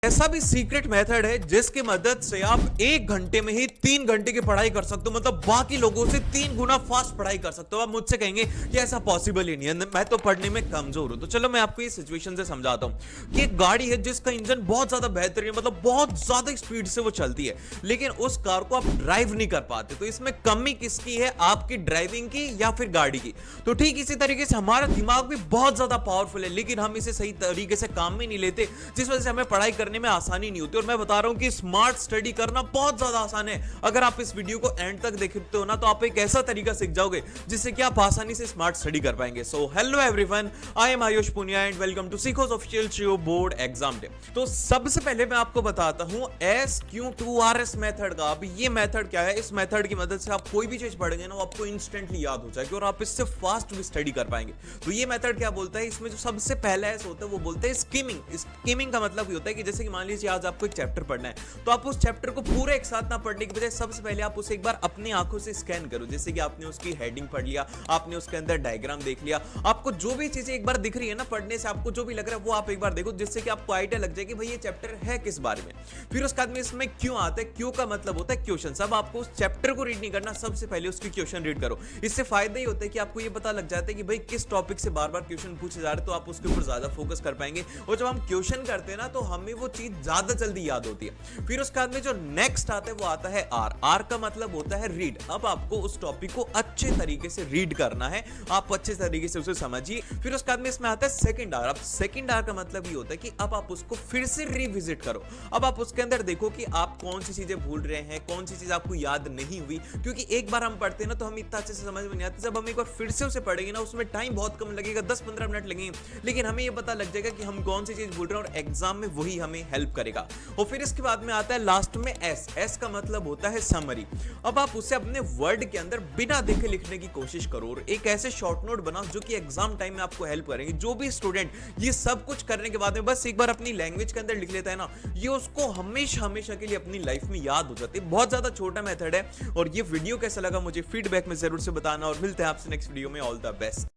ऐसा भी secret method है जिसकी मदद से आप 1 घंटे में ही 3 घंटे की पढ़ाई कर सकते हो, मतलब बाकी लोगों से 3 गुना फास्ट पढ़ाई कर सकते हो। आप मुझझसे कहेंगे कि ऐसा पॉसिबल ही नहीं है, मैं तो पढ़ने में कमजोर हूं। तो चलो मैं आपको इस सिचुएशन से समझाता हूं कि एक गाड़ी है जिसका इंजन बहुत ज्यादा बेहतरीन है, मतलब बहुत ज्यादा स्पीड से वो चलती है, लेकिन उस कार को आप ड्राइव नहीं कर पाते। तो इसमें कमी किसकी है, आपकी ड्राइविंग की या फिर गाड़ी की? तो ठीक इसी तरीके से हमारा दिमाग भी बहुत ज्यादा पावरफुल है, लेकिन हम इसे सही तरीके से काम में नहीं लेते, जिस वजह से हमें पढ़ाई करने में आसानी नहीं होती। और मैं बता रहा हूं कि स्मार्ट स्टडी करना बहुत ज्यादा आसान है। अगर आप इस वीडियो को एंड तक देखते हो ना, तो आप एक ऐसा तरीका सीख जाओगे जिससे कि आप आसानी से स्मार्ट स्टडी कर पाएंगे। So hello everyone, I am Ayush Punia and welcome to Sikho's official sure board exam day. तो सबसे पहले मैं आपको बताता हूं SQ2RS मेथड का। अब ये मेथड क्या है? इस मेथड की मदद से आप कोई भी चीज पढ़ेंगे ना, वो आपको इंस्टेंटली याद हो जाएगी और आप इससे फास्ट भी स्टडी कर पाएंगे। तो ये मेथड क्या बोलता है? इसमें जो सबसे पहला एस होता है वो बोलते हैं स्किमिंग। स्किमिंग का मतलब ये होता है कि जैसे कि मान लीजिए आज आपको एक चैप्टर पढ़ना है, तो आप उस चैप्टर को पूरे एक साथ ना पढ़ने की बजाय सबसे पहले आप उसे एक बार अपनी आंखों से स्कैन करो। जैसे कि आपने उसकी हेडिंग पढ़ लिया, आपने उसके अंदर डायग्राम देख लिया, आपको जो भी चीजें एक बार दिख रही है ना पढ़ने से, आपको जो भी लग रहा है वो आप एक बार देखो, जिससे कि आपको आइडिया लग जाए कि भाई ये चैप्टर है किस बारे में। फिर उसके बाद में इसमें क्यों आता है। क्यों का मतलब होता है क्वेश्चन। अब आपको उस चैप्टर को रीड नहीं करना, सबसे पहले उसकी क्वेश्चन रीड करो। इससे फायदा ही होता है कि आपको ये पता लग जाता है कि भाई किस टॉपिक से बार बार क्वेश्चन पूछे जा रहे हैं, तो आप उसके ऊपर ज्यादा फोकस कर पाएंगे। और जब हम क्वेश्चन करते हैं ना, तो हमें वो चीज ज्यादा जल्दी याद होती है। फिर उसके बाद में जो नेक्स्ट आता है वो आता है आर का मतलब होता है रीड। अब आपको उस टॉपिक को अच्छे तरीके से रीड करना है, आप अच्छे तरीके से उसे समझिए। फिर उसके बाद में इसमें आता है सेकंड आर। अब सेकंड आर का मतलब ये होता है कि अब आप उसको फिर से रिविजिट करो। अब आप उसके अंदर देखो कि आप कौन सी चीजें भूल रहे हैं, कौन सी चीज आपको याद नहीं हुई। क्योंकि एक बार हम पढ़ते हैं ना, तो हम इतना अच्छे से समझ में नहीं आते। जब हम एक बार फिर से उसे पढ़ेंगे ना, उसमें टाइम बहुत कम लगेगा, 10-15 मिनट लगेंगे, लेकिन हमें ये पता लग जाएगा कि हम कौन सी चीज भूल रहे हैं और एग्जाम में वही हमें हेल्प करेगा। और फिर इसके बाद में आता है लास्ट में एस का मतलब होता है समरी। अब आप उसे अपने वर्ड के अंदर बिना देखे लिखने की कोशिश करो और एक ऐसे शॉर्ट नोट बनाओ जो कि एग्जाम टाइम में आपको हेल्प करेंगे। जो भी स्टूडेंट ये सब कुछ करने के बाद में बस एक बार अपनी लैंग्वेज के अंदर लिख लेता है ना, ये उसको हमेशा हमेशा के लिए अपनी लाइफ में याद हो जाती है। बहुत ज्यादा छोटा मेथड है। और ये वीडियो कैसा लगा मुझे फीडबैक में जरूर से बताना, और मिलते हैं आपसे नेक्स्ट वीडियो में। All the best.